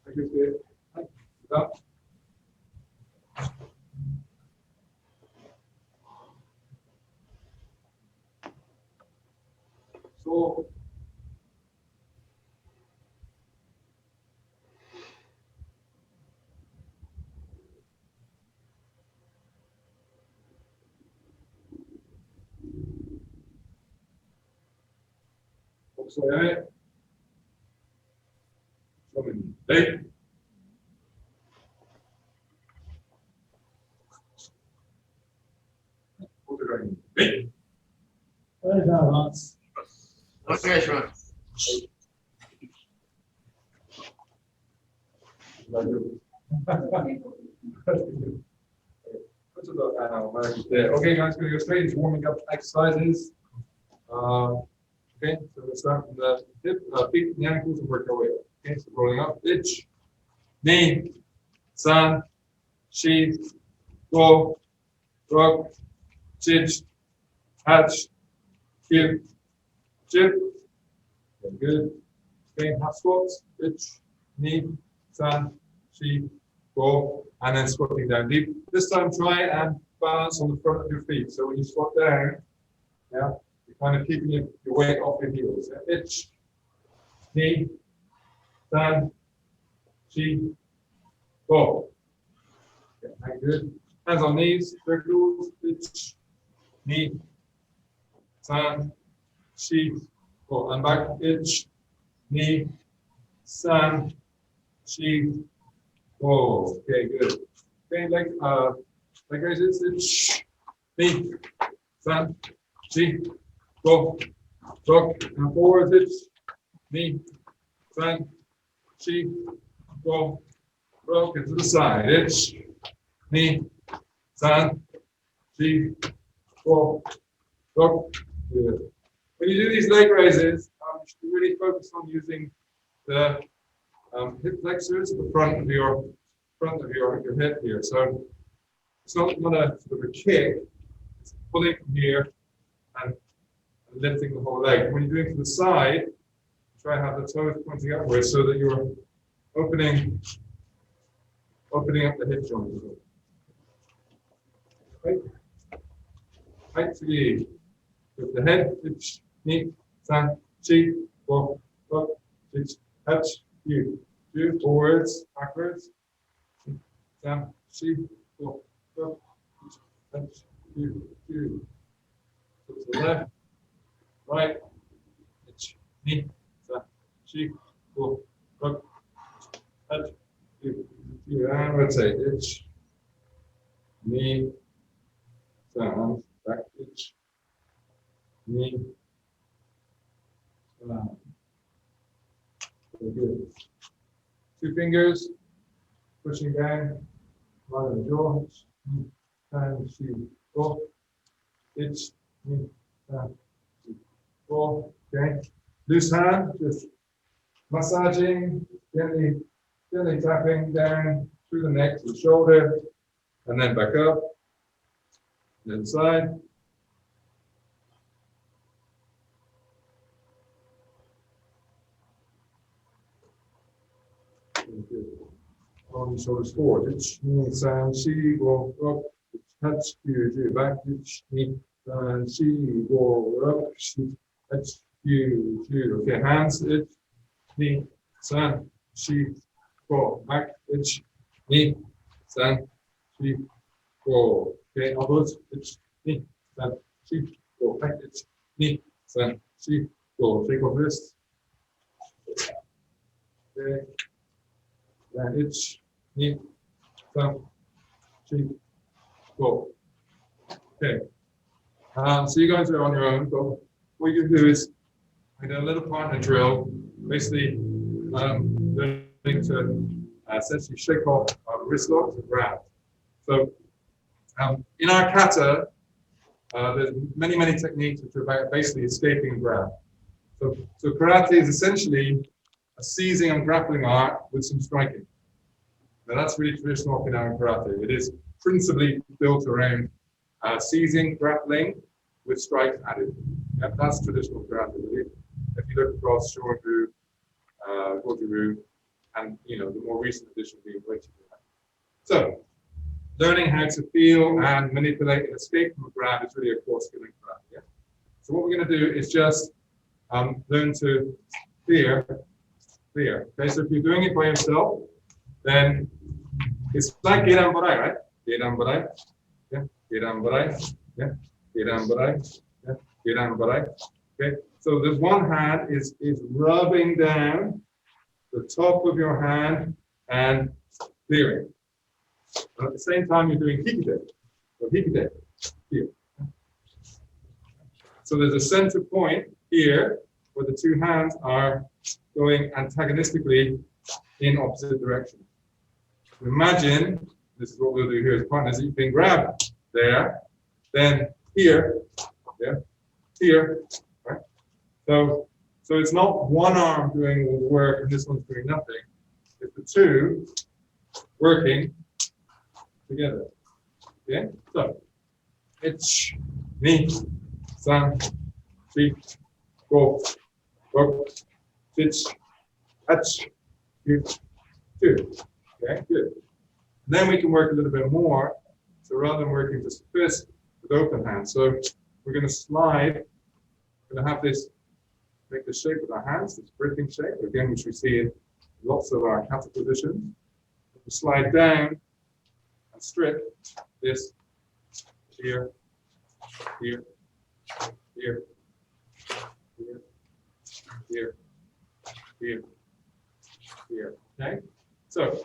So, okay, guys, going to go straight into warming up exercises. Okay, so we'll start from the hip, feet, and the ankles, and work our way up. Okay, so rolling up, itch, knee, san, shi, go, rock, chich, hatch, give, chip. Very good. Okay, half squats, itch, knee, san, shi, go, and then squatting down deep. This time, try and balance on the front of your feet. So when you squat down, yeah, you're kind of keeping your weight off your heels. Yeah? Itch, knee, san, shi, go. Okay, very good. Hands on knees, circles, itch, knee, san, shi, go. And back, itch, knee, san, shi, go. Okay, good. Okay, like raises, itch, knee, san, shi, go. Rock and forward, itch, knee, san, shi, go. Rock it to the side, itch, knee, san, shi, go. Rock. Good. When you do these leg raises, you should really focus on using the hip flexors at the front of your hip here. So it's not a sort of a kick, it's pulling from here and lifting the whole leg. When you're doing to the side, try and have the toes pointing upwards so that you're opening up the hip joint. Right? Right to the with the head, itch, knee, san, shi, go, rock, itch, hatch, you. Do forwards, backwards, san, shi, go, rock, itch, hatch, you. To the left, right, itch, knee, san, shi, go, rock, hatch, you. And rotate, itch, knee, san, back, itch, knee, san. Very good. 2 fingers, pushing down, right on the jaw, and she go, itch, knee, san, go. Okay. Loose hand, just massaging, gently tapping down through the neck to the shoulder, and then back up, then side. On the shoulders forward. Itch, knee, san, shi, go, rock, touch, you, back, itch, knee, san, shi, go, rock, touch, you. Okay, hands, itch, knee, san, shi, go, back, itch, knee, san, shi, go. Okay, elbows, itch, knee, san, shi, go, back, itch, knee, san, shi, go. Shake off wrist. Okay. And itch, knee, san, shi, go. Okay. So you guys are on your own, but what you can do is I do a little partner drill, basically learning to essentially shake off wrist locks and grab. So in our kata, there's many techniques which are about basically escaping grab. So karate is essentially a seizing and grappling art with some striking. Now that's really traditional Okinawan karate. It is principally built around seizing, grappling, with strikes added. Yeah, that's traditional karate. Really. If you look across Shorin-ryu, Goju-ryu, and the more recent addition being weighted. So, learning how to feel and manipulate and escape from a grab is really a core skill in grab. Yeah? So what we're going to do is just learn to clear. Okay, so if you're doing it by yourself, then it's like Gedan Barai, right? Gedan Barai, yeah, Gedan Barai, yeah, Gedan Barai, yeah, Gedan Barai. Okay, so the one hand is rubbing down the top of your hand and clearing. And at the same time, you're doing hikide, or hikide, here. So there's a center point here where the two hands are going antagonistically in opposite directions. Imagine, this is what we'll do here as partners, you can grab there, then here, yeah, here, right? So it's not one arm doing all the work and this one's doing nothing. It's the two working together. Okay? So it's me, san, three, go, six, hach, two. Okay, good. And then we can work a little bit more. So rather than working just fist with open hands, so we're going to slide. We're going to have this, make the shape with our hands, this gripping shape, again, which we see in lots of our kata positions. We slide down and strip this here, here, here, here, here, here, here. Okay? So,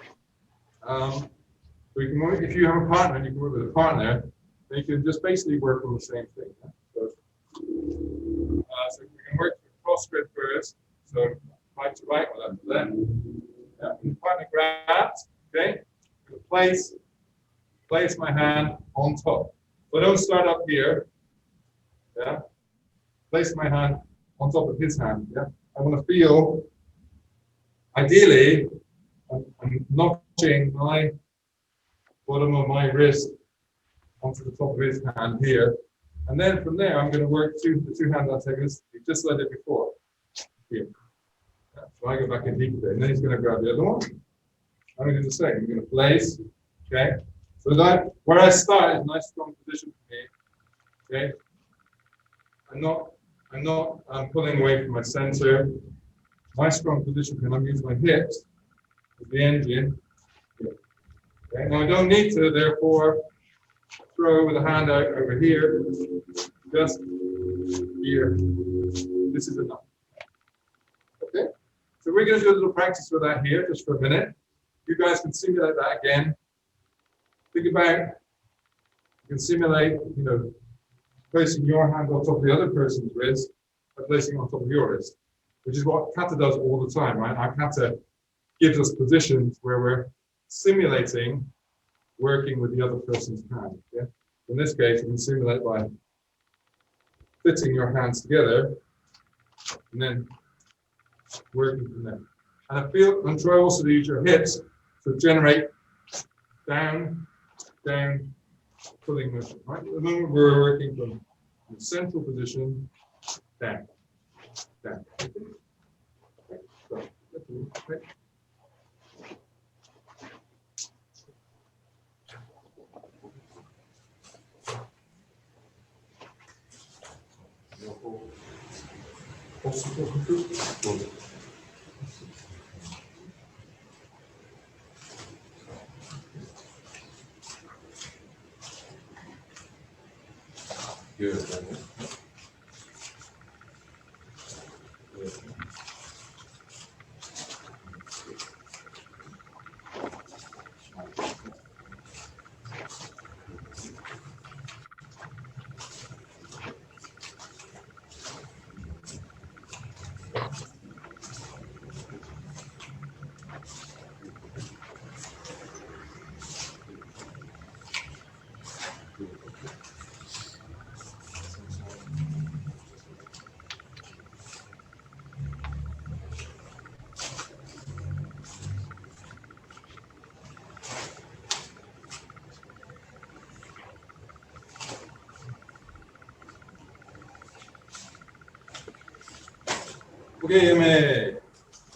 we can work, if you have a partner and you can work with a partner, then you can just basically work on the same thing. Yeah? So we can work cross grip first. So right to right or left to left. Yeah. The partner grabs, okay? I'm going to place my hand on top. So I don't start up here. Yeah. Place my hand on top of his hand. Yeah. I want to feel, ideally, I'm notching my bottom of my wrist onto the top of his hand here. And then from there, I'm going to work the two hands antagonistically, just like I did before. Here. Yeah, so I go back in deeper there, and then he's going to grab the other one. I'm going to do the same. I'm going to place. Okay. So that where I start is a nice strong position for me. Okay. I'm not pulling away from my center. My strong position, and I'm using my hips as the engine. Okay. Now I don't need to, therefore, throw with a hand out over here. Just here. This is enough. Okay. So we're going to do a little practice with that here, just for a minute. You guys can simulate that again. Think about, you can simulate, placing your hand on top of the other person's wrist by placing on top of your wrist, which is what kata does all the time, right? Our kata gives us positions where we're simulating working with the other person's hand. Yeah? In this case, you can simulate by fitting your hands together and then working from there. And try also to use your hips to generate down, pulling motion. Right? At the moment we're working from the central position down. Okay. So, okay. Good.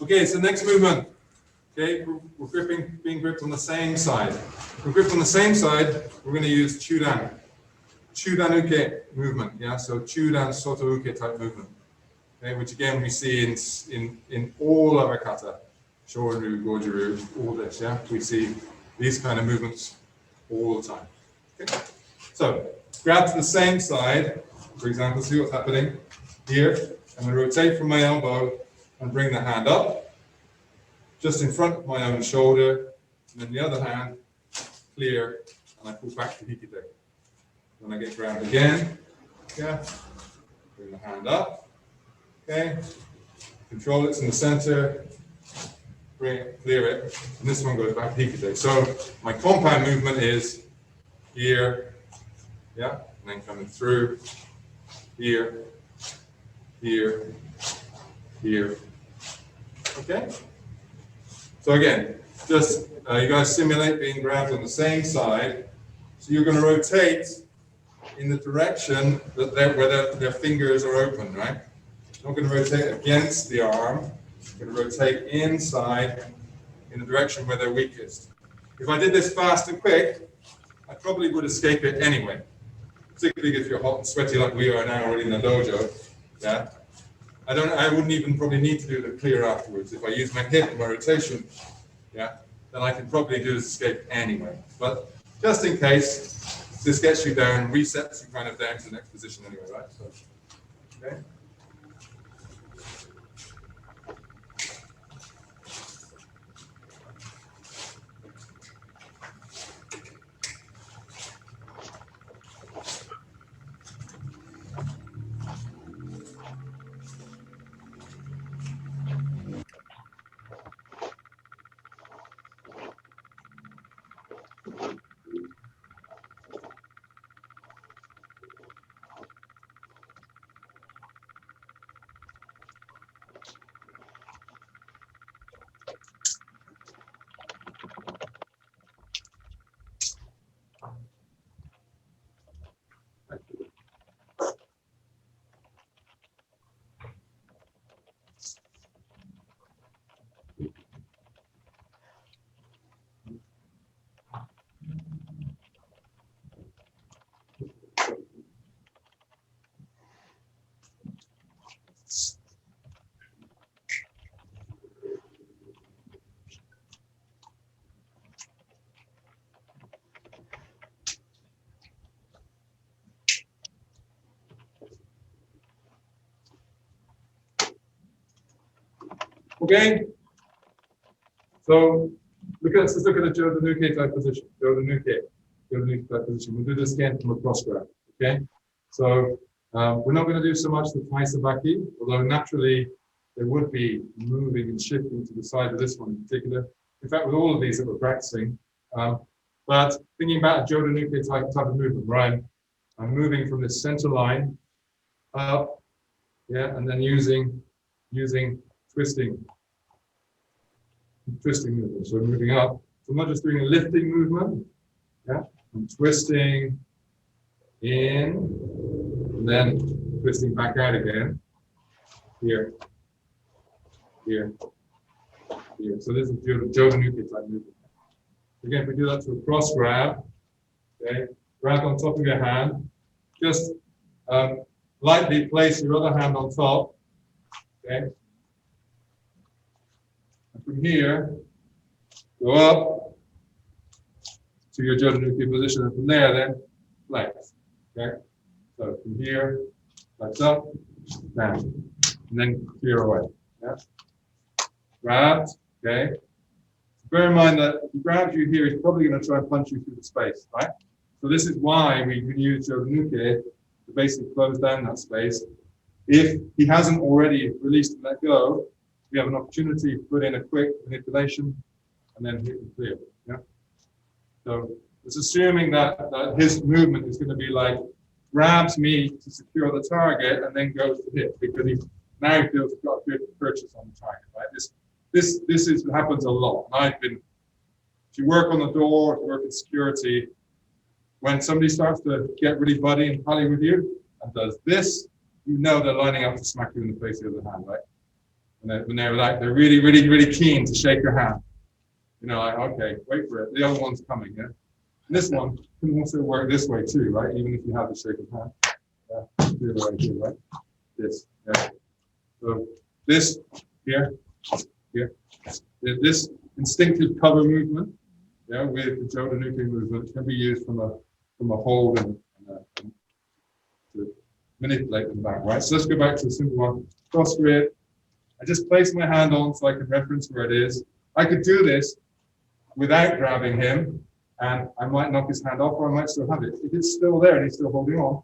Okay, so next movement. Okay, being gripped on the same side. If we're gripped on the same side, we're going to use chudan. Chudanuke movement, yeah, so chudan sotouke type movement, okay, which again we see in all our kata, shorin-ryu, goju-ryu, all this, yeah, we see these kind of movements all the time. Okay? So grab to the same side, for example, see what's happening here. I'm going to rotate from my elbow and bring the hand up, just in front of my own shoulder, and then the other hand clear, and I pull back to hikite. When I get ground again, yeah, bring the hand up, okay, control it's in the center, bring it, clear it, and this one goes back to hikite. So my compound movement is here, yeah, and then coming through, here, here, here, okay? So again, just you guys simulate being grabbed on the same side, so you're going to rotate in the direction that where their fingers are open, right? You're not going to rotate against the arm. You're going to rotate inside in the direction where they're weakest. If I did this fast and quick, I probably would escape it anyway. Particularly if you're hot and sweaty like we are now already in the dojo. Yeah, I wouldn't even probably need to do the clear afterwards. If I use my hip and my rotation, yeah, then I can probably do this escape anyway. But just in case, this gets you down, resets you kind of down to the next position anyway, right? So, okay. Okay, so let's look at a Jodanuke type position. Jodanuke type position. We'll do this again from a cross grab. Okay, so we're not going to do so much the Taisabaki, although naturally there would be moving and shifting to the side of this one in particular. In fact, with all of these that we're practicing, but thinking about a Jodanuke type of movement, where I'm moving from this center line up, yeah, and then using twisting movement. So moving up. So I'm not just doing a lifting movement. Yeah, I'm twisting in, and then twisting back out again. Here, here, here. So this is Jodanuke type movement. Again, if we do that to a cross grab, okay, grab on top of your hand, just lightly place your other hand on top, okay. From here, go up to your Jodanuke position, and from there, then flex. Okay, so from here, flex up, down, and then clear away. Yeah, grabbed. Okay. Bear in mind that if he grabs you here, he's probably going to try and punch you through the space, right? So this is why we can use Jodanuke to basically close down that space. If he hasn't already released and let go, we have an opportunity to put in a quick manipulation and then hit and clear. Yeah. So it's assuming that his movement is going to be like grabs me to secure the target and then goes to hit, because he now feels he's got a good purchase on the target. Right. This happens a lot. And if you work on the door, if you work in security, when somebody starts to get really buddy and pally with you and does this, you know they're lining up to smack you in the face with the other hand, right? When they're really keen to shake your hand. You know, like, okay, wait for it. The other one's coming, yeah? And this one can also work this way too, right? Even if you have the shaking hand. Yeah, the other way here, right? This, yeah. So this here, here. This instinctive cover movement, yeah, with the Jodo-Nuke movement can be used from a hold and to manipulate them back, right? So let's go back to the simple one. Cross grip. I just place my hand on so I can reference where it is. I could do this without grabbing him, and I might knock his hand off, or I might still have it. If it's still there and he's still holding on,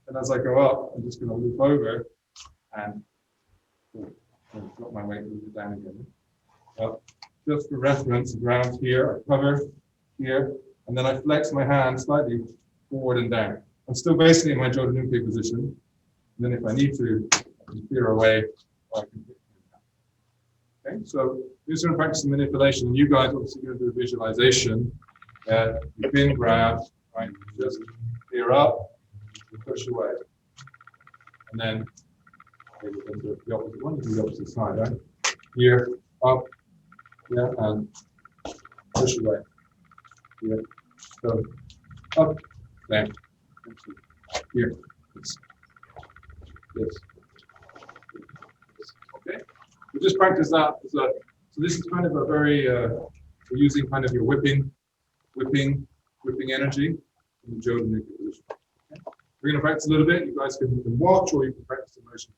then as I go up, I'm just going to loop over and drop my weight, move it down again. Just for reference, ground here, I cover here, and then I flex my hand slightly forward and down. I'm still basically in my Jodo-Nuke position. And then if I need to, I can clear away, or I can hit down. Okay, so we're going to practice the manipulation, and you guys obviously going to do a visualization. You've been grabbed, right? Just clear up, push away, and then maybe we can do the opposite one, do the opposite side, right? Here, up, yeah, and push away. Here, so up, down, here, this. Okay, we just practice that. So this is kind of a very, we're using kind of your whipping energy in the Jodo-Nuke position. Okay. We're going to practice a little bit. You guys can watch, or you can practice the motion.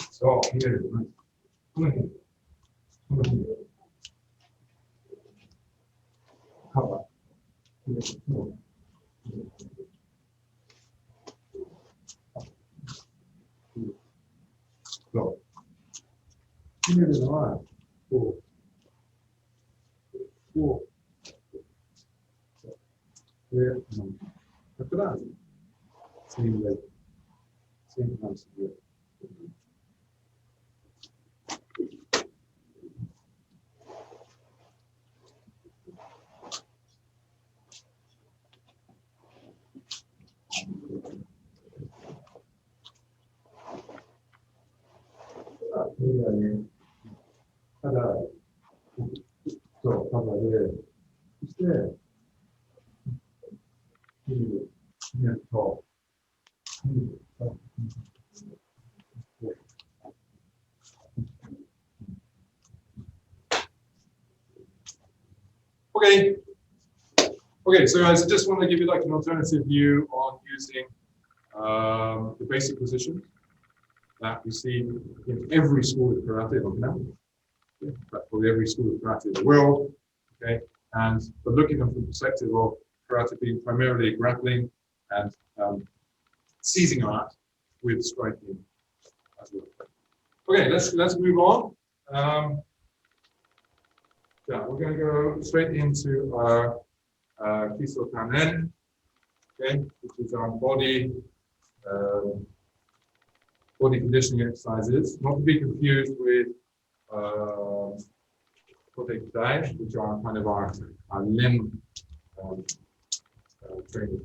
So here, come on. Cover. So here is one, four. Here, after that, same way, same concept here. Kata. So, kataで、そして、と、Okay. Okay, so guys, I just want to give you like an alternative view on using the basic position that we see in every school of karate on now. Practically every school of karate in the world. Okay, and but looking from the perspective of karate being primarily grappling and seizing art with striking as well. Okay, let's move on. Yeah, we're going to go straight into our Kiso Kanen, okay, which is our body conditioning exercises, not to be confused with Kote Kudai, which are kind of our limb training.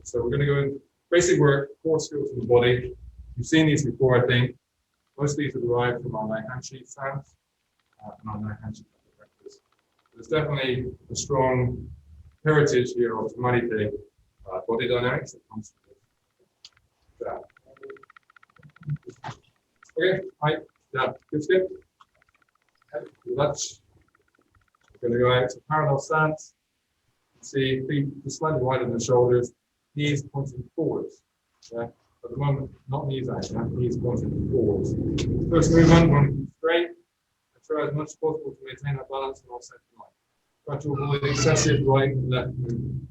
So we're going to go in basic work, core skills of the body. You've seen these before, I think. Most of these are derived from our Naihanchi stance and our Naihanchi practice. There's definitely a strong heritage here of Marite body dynamics that comes from that. Okay, hi, yeah, good skip. Lunge. We're going to go out to parallel stance. See, feet slightly wider than the shoulders, knees pointing forwards. Yeah. At the moment, not knees out, knees pointing forwards. First movement, one straight. Try as much as possible to maintain that balance and offset the line. Try to avoid excessive right and left movement.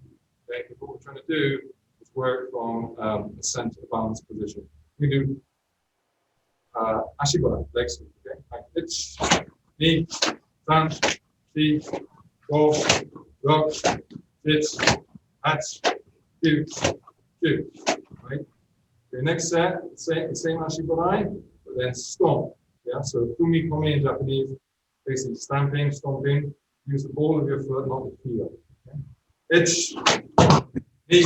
Okay, because what we're trying to do is work from a center balance position. We do ashibara, legs, okay, like itch, knee, stand, feet, go, rock, pitch, hatch, do, right? The next set, same ashibara, but then stomp. Yeah, so fumi komi in Japanese, basically stamping, stomping. Use the ball of your foot, not the heel. Okay? Itch, knee,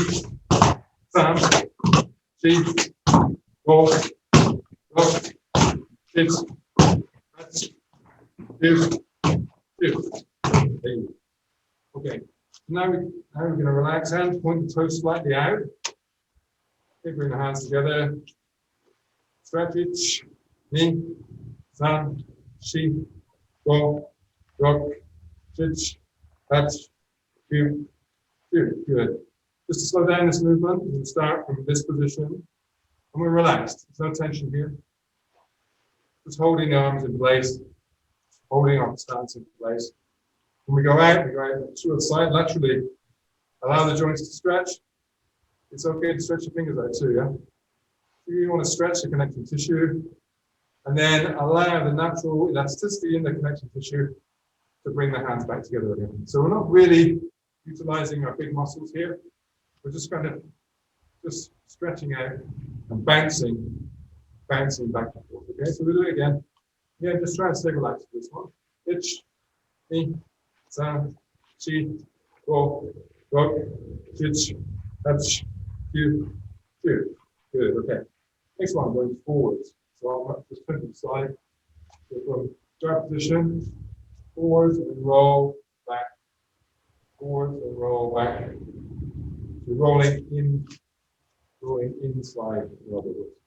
stamp, feet, go, rock, pitch, hatch, do. Okay, now we're going to relax hands, point the toes slightly out. Okay, bring the hands together. Stretch it. Knee, san, shi, go, rock, pitch, hatch, do. Good. Just to slow down this movement, we'll start from this position. And we're relaxed. There's no tension here. Just holding the arms in place, holding our stance in place. When we go out to the side laterally. Allow the joints to stretch. It's okay to stretch your fingers out too, yeah? If you want to stretch the connective tissue, and then allow the natural elasticity in the connective tissue to bring the hands back together again. So we're not really utilizing our big muscles here. We're just kind of just stretching out and bouncing back and forth. Okay, so we'll do it again. Yeah, just try and stay relaxed for this one. Itch, knee, san, chi, go, rock, pitch, hatch, do. Good, okay. Next one, going forwards. So I'll just turn to the side. So from start position, forwards and roll back. Forwards and roll back. So rolling inside in other words.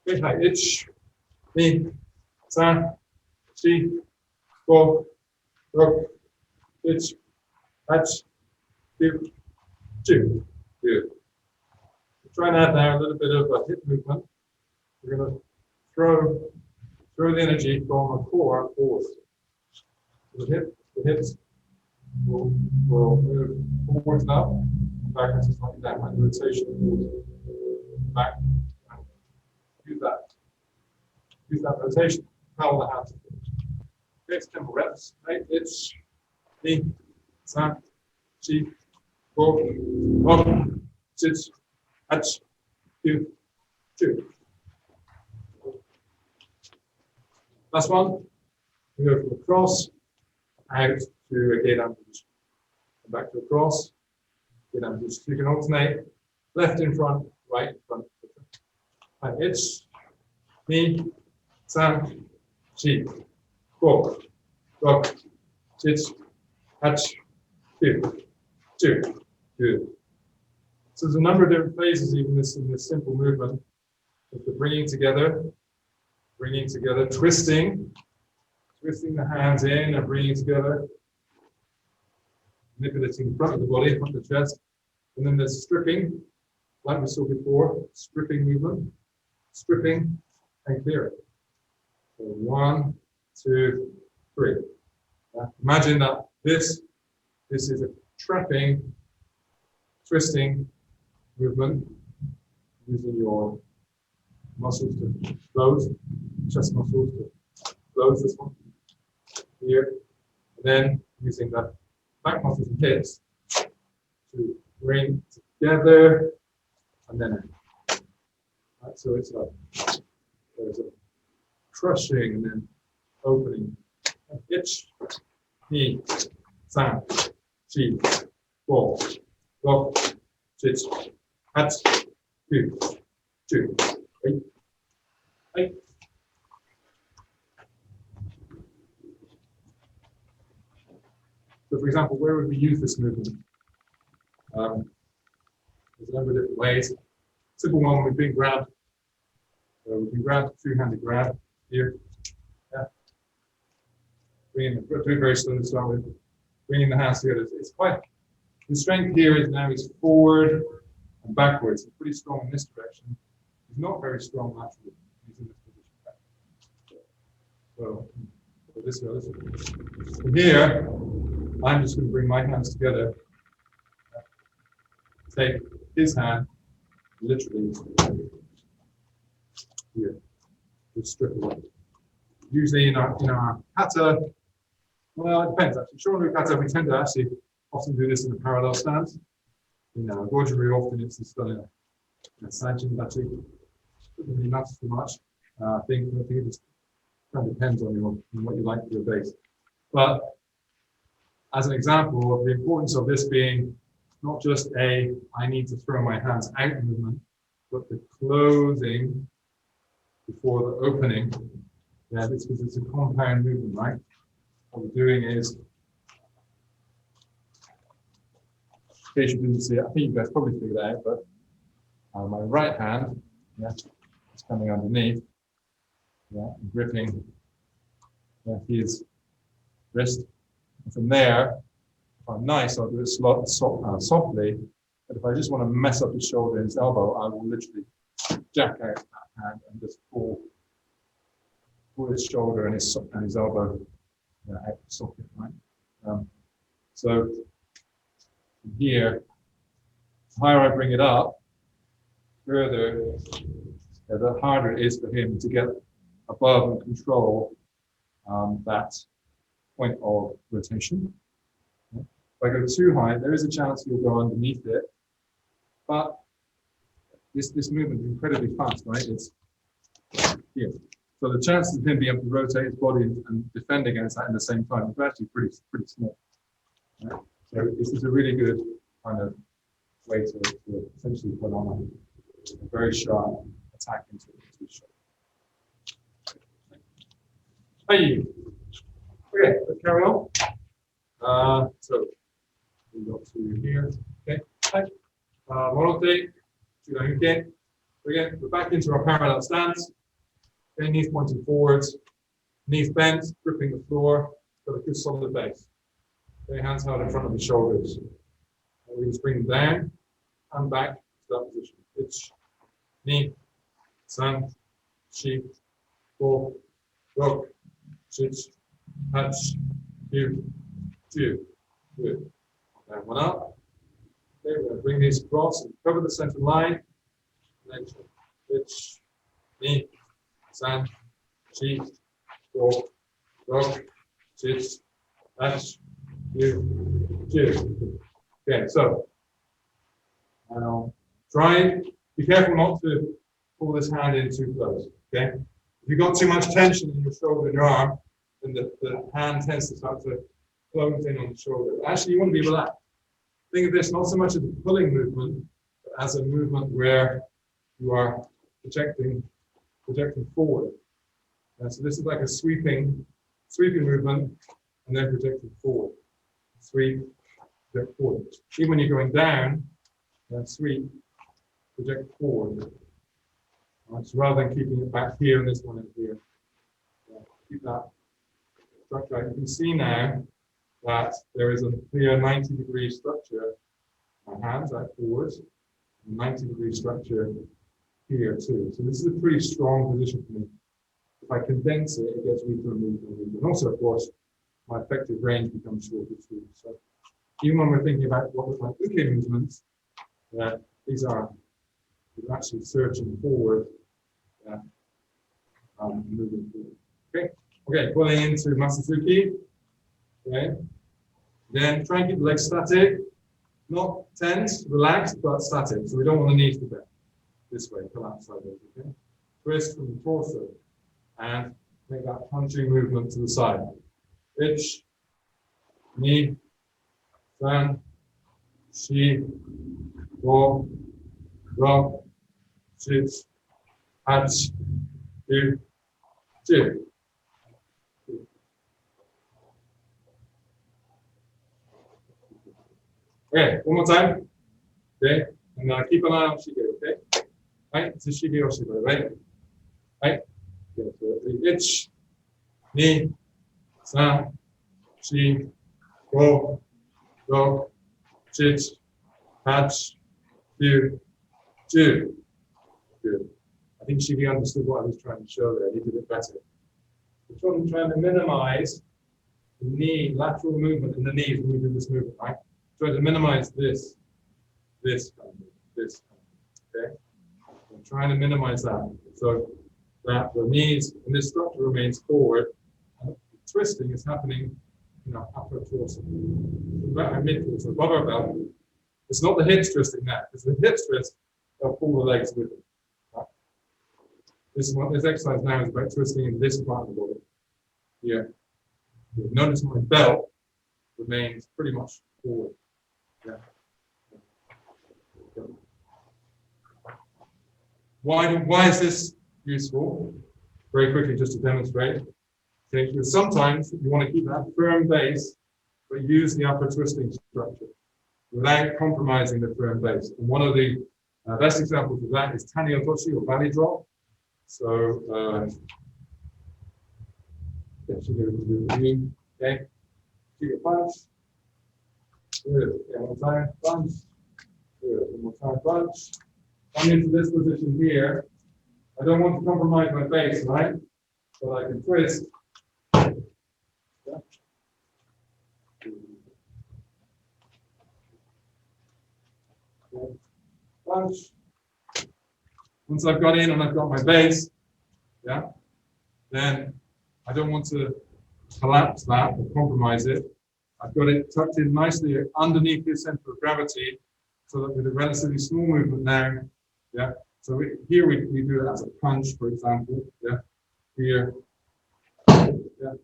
Okay, hi, itch, knee, san, chi, go, rock, pitch, hatch, do. Good. Try and add now a little bit of a hip movement. We're going to throw the energy from the core forward. The hips will move forwards now, and backwards is like that, like rotation forward, back. Use that rotation. Propel the hands forward. Next 10 reps, right? It's knee, san, chi, go, rock, sit, hatch, do. Last one. We go from across, out to a gate down position. And back to across, gate down position. So you can alternate left in front, right in front. And it's knee, san, chi, go, rock, sit, hatch, do. Good. So there's a number of different phases even in this simple movement. The bringing together, twisting the hands in and bringing together, manipulating the front of the body, front of the chest, and then there's stripping, like we saw before, stripping movement, stripping and clearing. So 1, 2, 3. Imagine that this is a trapping, twisting movement using your muscles to close, chest muscles to close this one here, and then using the back muscles and hips to bring together and then out. Right, so it's there's a crushing and then opening. Itch, knee, san, chi, go, rock, sit, hatch, do. Right. So, for example, where would we use this movement? There's a number of different ways. Simple one would be grab. We can grab, two-handed grab here. Yeah. Do it very slowly to start with. Bringing the hands together. It's quite. The strength here is forward and backwards. It's pretty strong in this direction. He's not very strong actually. He's in this position. So this way. From here, I'm just going to bring my hands together. Take his hand, literally here, just strip away. Usually in our kata, well, it depends actually. Shorin kata, we tend to actually often do this in a parallel stance. In dojo, very often it's just done in a sanjin actually. Doesn't really matter too much. I think it just kind of depends on what you like for your base. But as an example of the importance of this being not just I need to throw my hands out movement, but the closing before the opening. Yeah, this because it's a compound movement, right? What we're doing is, in case you didn't see it, I think you guys probably figured it out, but my right hand, yeah, is coming underneath, yeah, gripping his wrist. And from there, if I'm nice, I'll do it softly. But if I just want to mess up his shoulder and his elbow, I will literally jack out that hand and just pull his shoulder and his elbow out the socket, right? So from here, the higher I bring it up, further, the harder it is for him to get above and control that point of rotation. If I go too high, there is a chance he'll go underneath it, but this movement is incredibly fast, right? It's here. So the chances of him being able to rotate his body and defend against that in the same time is actually pretty small. Right? So this is a really good kind of way to essentially put on a very sharp attack into his shoulder. Hey. Okay, let's carry on. So we got to here. Okay. Hi. Morote. Again, we're back into our parallel stance. Okay, knees pointing forwards, knees bent, gripping the floor, got a good solid base. Okay, hands held in front of the shoulders. And we just bring them down and back to that position. Pitch, knee, san, shi, go, rock, switch, touch, two, two. Good. And one up. Okay, we're going to bring these across and cover the center line. Next one. Pitch, knee, san, shi, go, rock, switch, touch, two, two. Okay, so try, be careful not to pull this hand in too close. Okay, if you've got too much tension in your shoulder and your arm, then the hand tends to start to close in on the shoulder. Actually, you want to be relaxed. Think of this not so much as a pulling movement, but as a movement where you are projecting forward. So this is like a sweeping movement, and then projecting forward. Sweep, project forward. Even when you're going down, sweep, project forward. So rather than keeping it back here and this one in here, keep that structure. You can see now that there is a clear 90-degree structure. My hands out forwards, 90-degree structure here too. So this is a pretty strong position for me. If I condense it, it gets weaker and weaker and weaker. And also, of course, my effective range becomes shorter too. So even when we're thinking about what look like uke movements, these are actually surging forward, moving forward. Okay, pulling into Masazuki. Okay, then try and keep the legs static, not tense, relaxed, but static. So we don't want the knees to bend. This way, collapse sideways. Okay, twist from the torso and make that punching movement to the side. Pitch, knee, san, shi, go, rock, sit, hatch, two, two. Okay, one more time. Okay, and keep an eye on shige, okay? Right, it's a shige or shiba, right? Right? Okay, so itch, knee, san, shi, go, rock, sit, hatch, two, two. Good. think Shigi understood what I was trying to show there. He did it better. We're trying to minimize the knee, lateral movement in the knees when we do this movement, right? Try to minimize this kind of movement, this kind of movement, okay? I'm trying to minimize that so that the knees and this structure remains forward. And the twisting is happening, upper torso, mid torso, above our belt. It's not the hips twisting that, because the hips twist, they'll pull the legs with it. Right? This exercise now is about twisting in this part of the body. Here. Notice my belt remains pretty much forward. Yeah. Why is this useful? Very quickly, just to demonstrate. Okay, because sometimes you want to keep that firm base, but use the upper twisting structure without compromising the firm base. And one of the best examples of that is Tani Otoshi or valley drop. So, okay, keep your punch. Good. Okay, one more time, punch. Good. One more time, punch. I'm into this position here. I don't want to compromise my base, right? So I can twist. Yeah. Okay. Punch. Once I've got in and I've got my base, yeah, then I don't want to collapse that or compromise it. I've got it tucked in nicely underneath the center of gravity, so that with a relatively small movement now, yeah. So here we do it as a punch, for example, yeah. Here, yeah.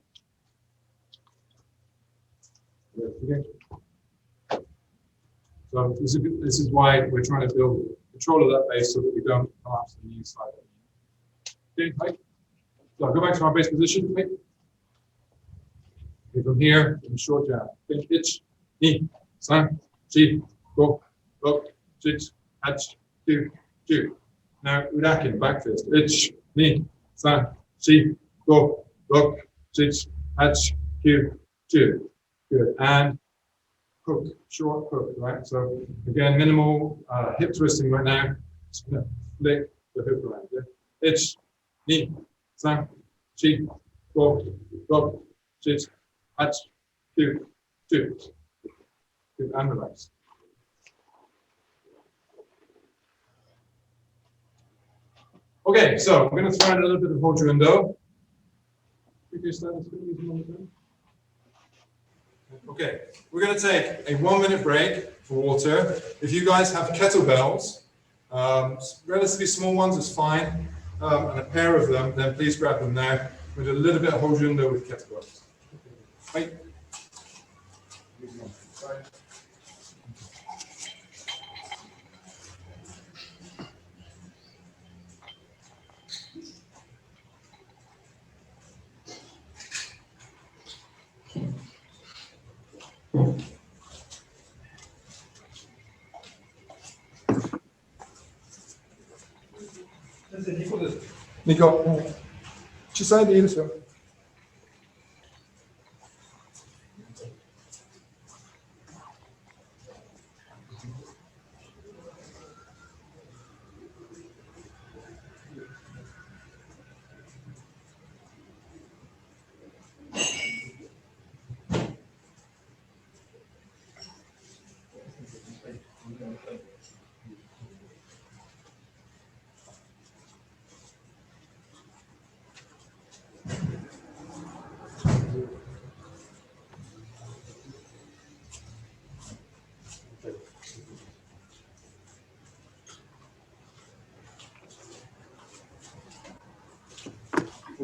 So this is why we're trying to build control of that base so that we don't collapse the knee side. Okay, right. So I'll go back to our base position. Right. Okay, from here, in short jab. Okay, itch, knee, san, chi, go, chich, hatch, two, two. Now, Urakin, back fist. Itch, knee, san, chi, go, chich, hatch, two, two. Good. And hook, short hook, right? So again, minimal hip twisting right now. Just gonna flick the hook around. Yeah? Itch, knee, san, chi, go, chich, hatch, two, two. Good, and relax. Okay, so we're going to throw in a little bit of Hojo-Indo. Okay, we're going to take a 1 minute break for water. If you guys have kettlebells, relatively small ones is fine, and a pair of them, then please grab them now. We'll do a little bit of Hojo-Indo with kettlebells. Right. Nico, ci sai dire se...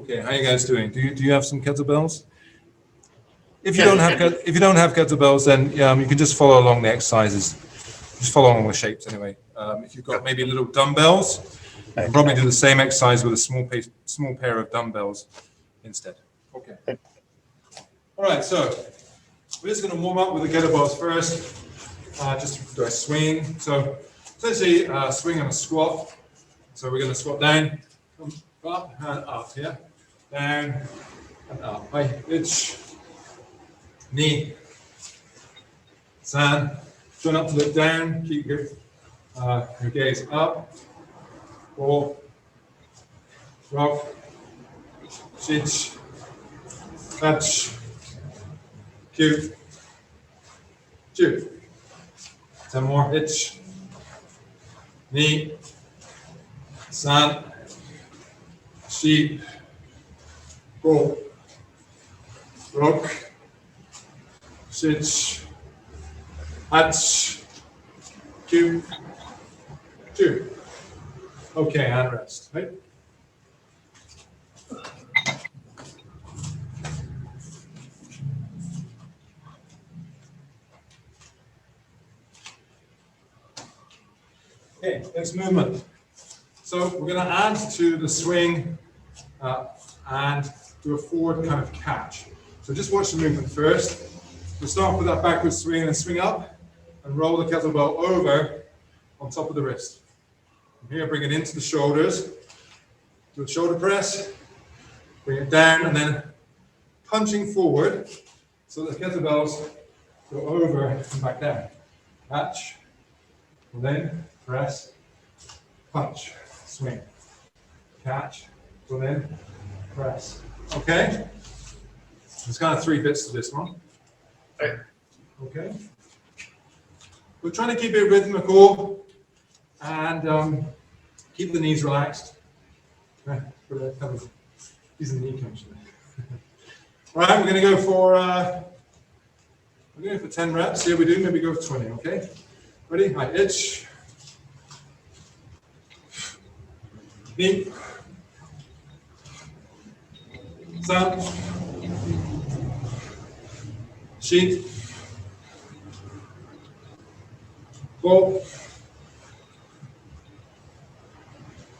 Okay, how are you guys doing? Do you have some kettlebells? If you don't have kettlebells, then you can just follow along the exercises. Just follow along the shapes anyway. If you've got maybe little dumbbells, you can probably do the same exercise with a small pair of dumbbells instead. Okay. All right, so we're just going to warm up with the kettlebells first. Just do a swing. So essentially, swing and a squat. So we're going to squat down, come up and up. Yeah. Down and up. Hi, itch, knee, san. Try not to look down. Keep your gaze up. 4, rock, shich, touch, cue, two. 10 more, itch, knee, san, sheep, go, rock, shich, hatch, cue, two. Okay, and rest, right? Okay, next movement. So we're going to add to the swing and do a forward kind of catch. So just watch the movement first. We'll start with that backward swing and swing up and roll the kettlebell over on top of the wrist. From here, bring it into the shoulders. Do a shoulder press, bring it down, and then punching forward so the kettlebells go over and back down. Catch, and then press, punch, swing, catch, pull in, press. Okay? There's kind of 3 bits to this one. Okay? We're trying to keep it rhythmical and keep the knees relaxed. These are the knee comes. All right, we're going to go for 10 reps. Here we do, maybe go for 20, okay? Ready? Right, itch. Knee. San. Sheet. Go.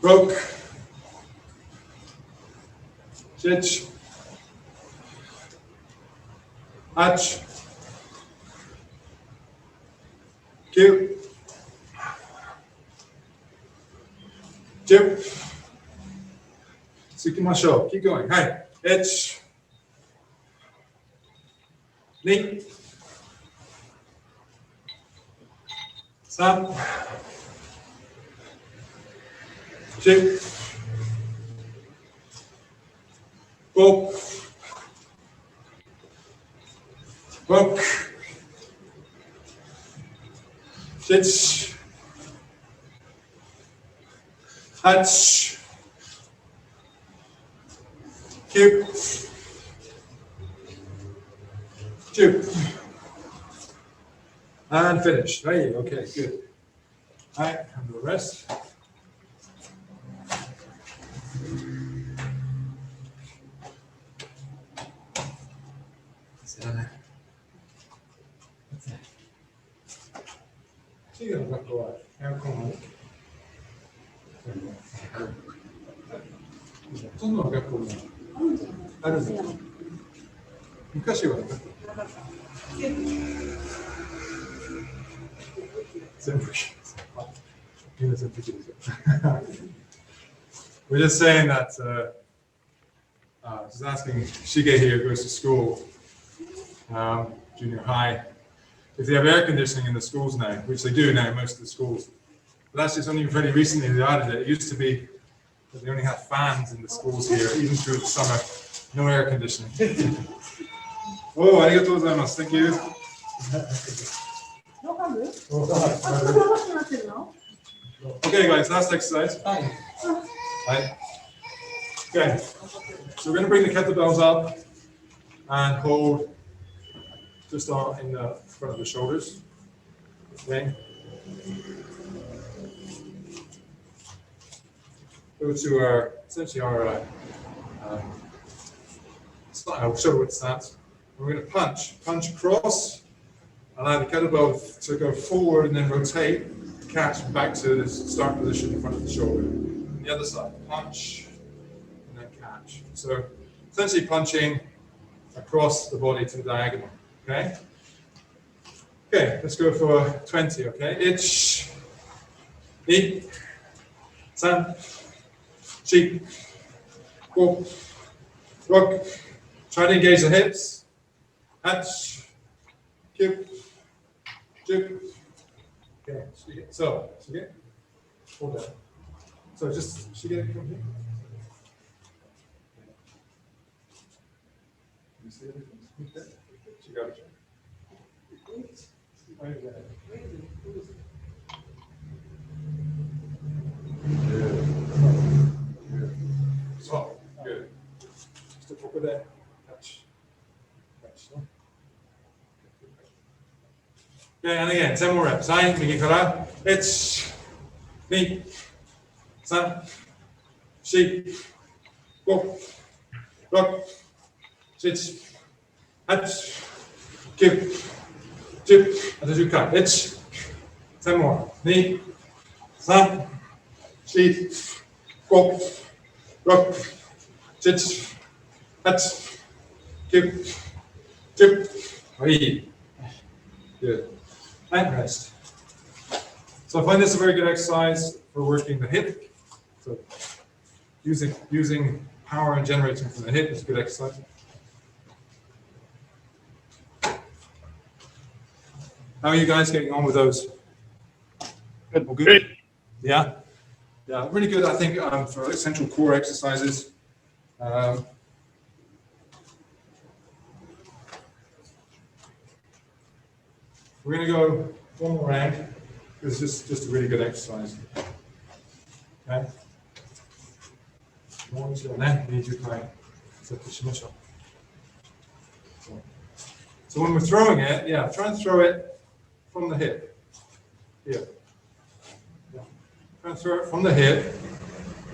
Broke. Shich. Hatch. Cue. Chip. Tsukimashou. Keep going. Hi. Itch. Knee. San. Chip. Go. Broke. Shich. Hatch. Cue. Two. And finish. Right, okay, good. All right, and the rest. We're just saying that, just asking Shige here, who goes to school, junior high, if they have air conditioning in the schools now, which they do now, most of the schools. But that's just only very recently they added it. It used to be that they only had fans in the schools here, even through the summer, no air conditioning. Oh, arigatou gozaimasu. Thank you. Okay, guys, last exercise. Right. Okay, so we're going to bring the kettlebells up and hold just in the front of the shoulders. Okay. Go to our, essentially our shoulder width stance. We're going to punch across, allow the kettlebell to go forward and then rotate, catch back to the start position in front of the shoulder. And the other side, punch and then catch. So essentially punching across the body to the diagonal. Okay. Okay, let's go for 20. Okay, itch, knee, san, sheep, go, rock. Try to engage the hips. Hatch, cue, jig. Okay, so hold that. So just come here. you see it? You got it. Right there. Good. So, good. Just a poke there. Touch. Touch. Okay, and again, 10 more reps. はい、右から。1、2、3、4、5、6、7、8、9、10。あと10回。1、10 more。2、3、4、5、6、7、8、9、10。はい。Good. And rest. So I find this a very good exercise for working the hip. So using power and generating from the hip is a good exercise. How are you guys getting on with those? Good. All good? Yeah? Yeah, really good, I think, for essential core exercises. We're going to go one more round. It's just a really good exercise. Okay? So when we're throwing it, yeah, try and throw it from the hip. Here. Yeah. Try and throw it from the hip.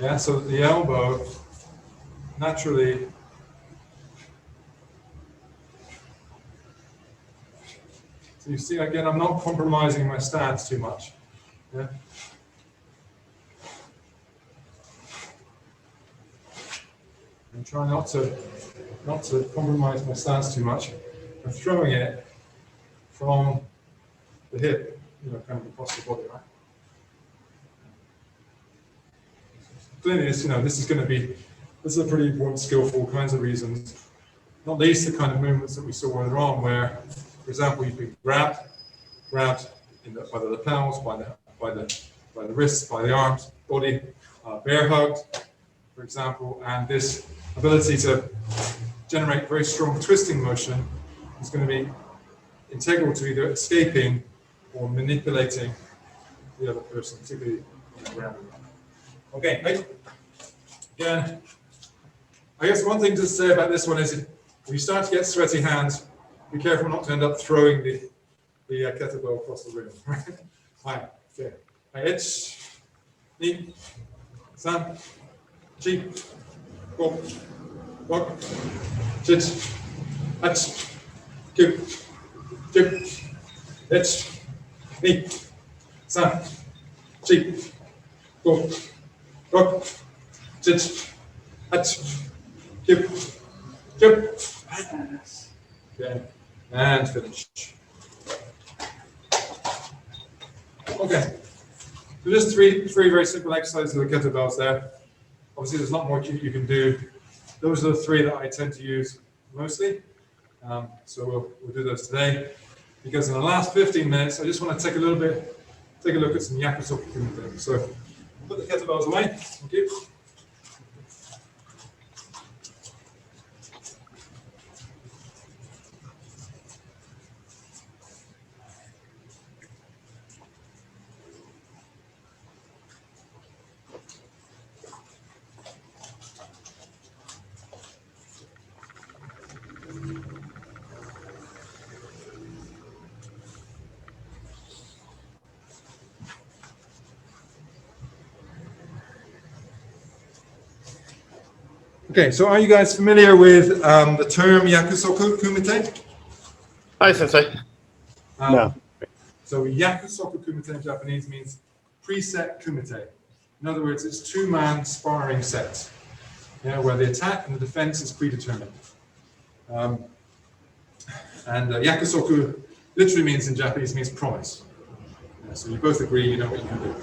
Yeah, so that the elbow naturally so you see, again, I'm not compromising my stance too much. Yeah. I'm trying not to compromise my stance too much. I'm throwing it from the hip, kind of across the body, right? Clearly, this is a pretty important skill for all kinds of reasons. Not least the kind of movements that we saw earlier on, where, for example, you've been grabbed by the lapels, by the wrists, by the arms, body, bear hugged, for example, and this ability to generate very strong twisting motion is going to be integral to either escaping or manipulating the other person, particularly on the ground. Okay, right. Again, I guess one thing to say about this one is if you start to get sweaty hands, be careful not to end up throwing the kettlebell across the room. Right, okay. 1、2、3、4、5、6、7、8、9、10。1、2、3、4、5、6、7、8、9、10. Okay, and finish. Okay, so just three very simple exercises with the kettlebells there. Obviously, there's a lot more you can do. Those are the three that I tend to use mostly. So we'll do those today. Because in the last 15 minutes, I just want to take a look at some Yakusoku Kumite. So put the kettlebells away. Thank you. Okay, so are you guys familiar with the term Yakusoku Kumite? Hi, Sensei. No. So Yakusoku Kumite in Japanese means preset kumite. In other words, it's two-man sparring sets, where the attack and the defense is predetermined. And Yakusoku literally means in Japanese means promise. So you both agree you know what you can do.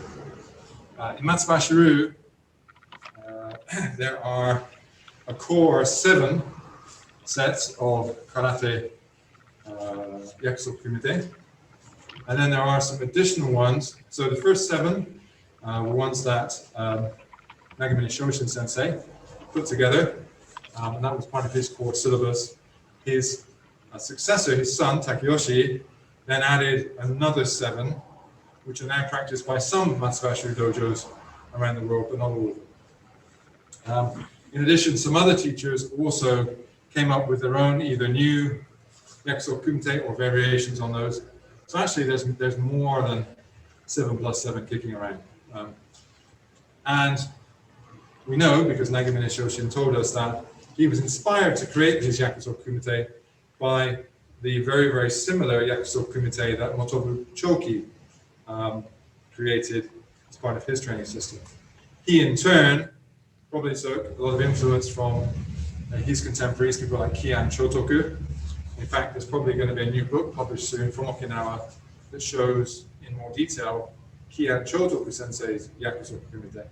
In Matsubayashiryu, there are a core 7 sets of karate Yakusoku Kumite. And then there are some additional ones. So the first 7 were ones that Nagamine Shoshin Sensei put together. And that was part of his core syllabus. his successor, his son, Takeyoshi, then added another 7, which are now practiced by some Matsubayashiryu dojos around the world, but not all of them. In addition, some other teachers also came up with their own either new Yakusoku Kumite or variations on those. So actually there's more than 7 plus 7 kicking around. And we know, because Nagamine Shoshin told us, that he was inspired to create his Yakusoku Kumite by the very, very similar Yakusoku Kumite that Motobu Choki created as part of his training system. He, in turn, probably took a lot of influence from his contemporaries, people like Kian Chotoku. In fact, there's probably going to be a new book published soon from Okinawa that shows in more detail Kian Chotoku Sensei's Yakusoku Kumite.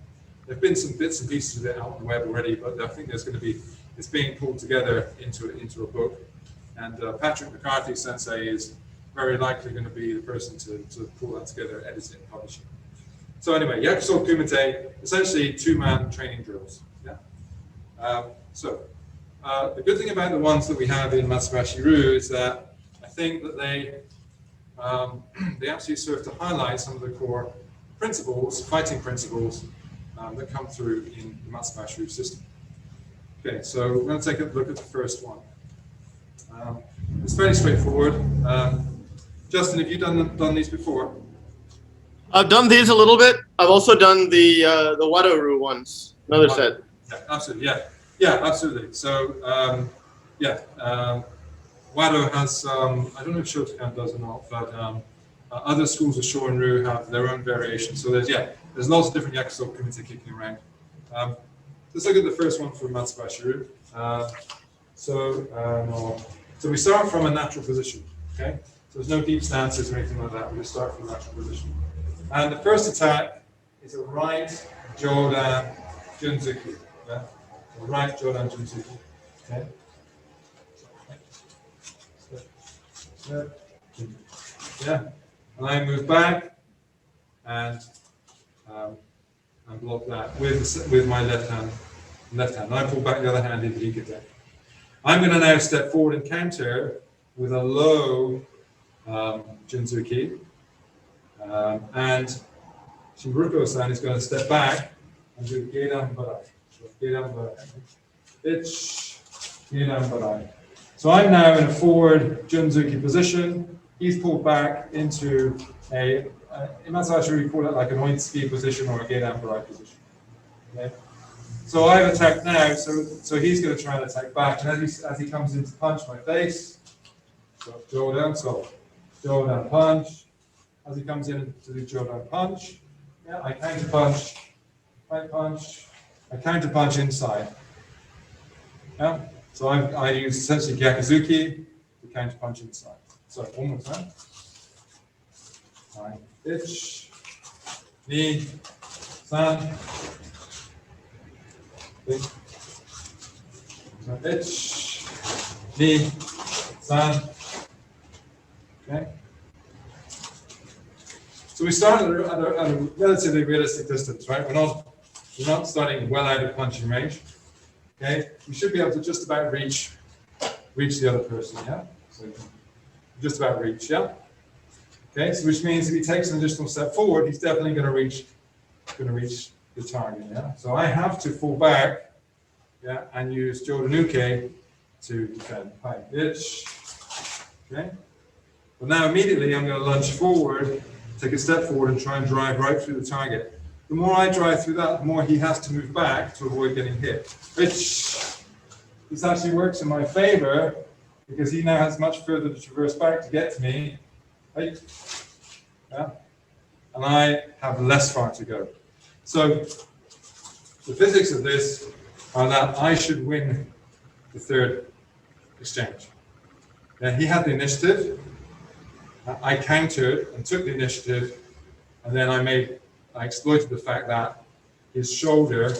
There have been some bits and pieces of it out on the web already, but I think there's going to be, it's being pulled together into a book. And Patrick McCarthy Sensei is very likely going to be the person to pull that together, edit it, and publish it. So anyway, Yakusoku Kumite, essentially 2-man training drills. Yeah. The good thing about the ones that we have in Matsubayashiryu is that I think that they actually serve to highlight some of the core principles, fighting principles, that come through in the Matsubayashiryu system. Okay, so we're going to take a look at the first one. It's fairly straightforward. Justin, have you done these before? I've done these a little bit. I've also done the Wadaru ones, another set. Yeah, absolutely. Yeah, absolutely. So, Wado has, I don't know if Shotokan does or not, but other schools of Shorin-ryu have their own variations. So there's lots of different Yakusoku Kumite kicking around. Let's look at the first one from Matsubayashiryu. So we start from a natural position, okay? So there's no deep stances or anything like that. We just start from a natural position. And the first attack is a right Jodan Junzuki. Yeah? A right Jodan Junzuki. Okay? Yeah. And I move back and block that with my left hand. And I pull back the other hand into Hikate. I'm going to now step forward and counter with a low Junzuki. And Shinruko-san is going to step back and do Geidan Barai. Geidan Barai. Itch, Geidan Barai. So I'm now in a forward Junzuki position. He's pulled back into in Masazuki, we call it like an Oitsuki position or a Geidan Barai position. Okay? So I've attacked now, so he's going to try and attack back. And as he comes in to punch my face, so Jodan punch. As he comes in to do Jodan punch, yeah, I counter punch, right punch, I counter punch inside. Yeah, so I use essentially Gyakuzuki to counter punch inside. So one more time. Right, itch, knee, san, itch, knee, san. Okay. So we start at a relatively realistic distance, right? We're not starting well out of punching range. Okay, we should be able to just about reach the other person, yeah? So just about reach, yeah? Okay, so which means if he takes an additional step forward, he's definitely going to reach the target, yeah? So I have to fall back, yeah, and use Jodanuke to defend. Hi, bitch. Okay. Well, now immediately I'm going to lunge forward, take a step forward, and try and drive right through the target. The more I drive through that, the more he has to move back to avoid getting hit. Which this actually works in my favor because he now has much further to traverse back to get to me. Right? Yeah? And I have less far to go. So the physics of this are that I should win the third exchange. Now, he had the initiative. I countered and took the initiative, and then I exploited the fact that his shoulder,